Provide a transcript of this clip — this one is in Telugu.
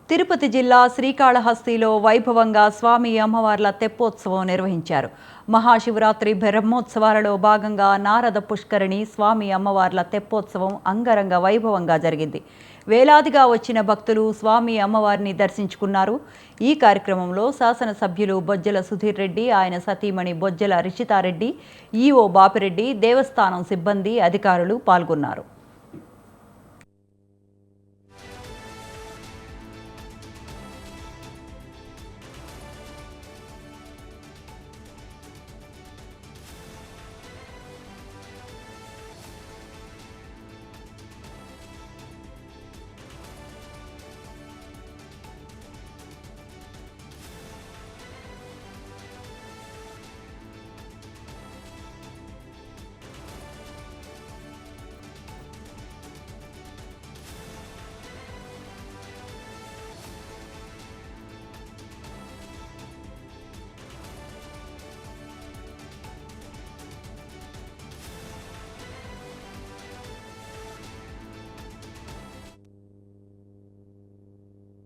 తిరుపతి జిల్లా శ్రీకాళహస్తిలో వైభవంగా స్వామి అమ్మవార్ల తెప్పోత్సవం నిర్వహించారు. మహాశివరాత్రి బ్రహ్మోత్సవాలలో భాగంగా నారద పుష్కరిణి స్వామి అమ్మవార్ల తెప్పోత్సవం అంగరంగ వైభవంగా జరిగింది. వేలాదిగా వచ్చిన భక్తులు స్వామి అమ్మవారిని దర్శించుకున్నారు. ఈ కార్యక్రమంలో శాసనసభ్యులు బొజ్జల సుధీర్ రెడ్డి, ఆయన సతీమణి బొజ్జల రిషితారెడ్డి, ఈవో బాపిరెడ్డి, దేవస్థానం సిబ్బంది, అధికారులు పాల్గొన్నారు.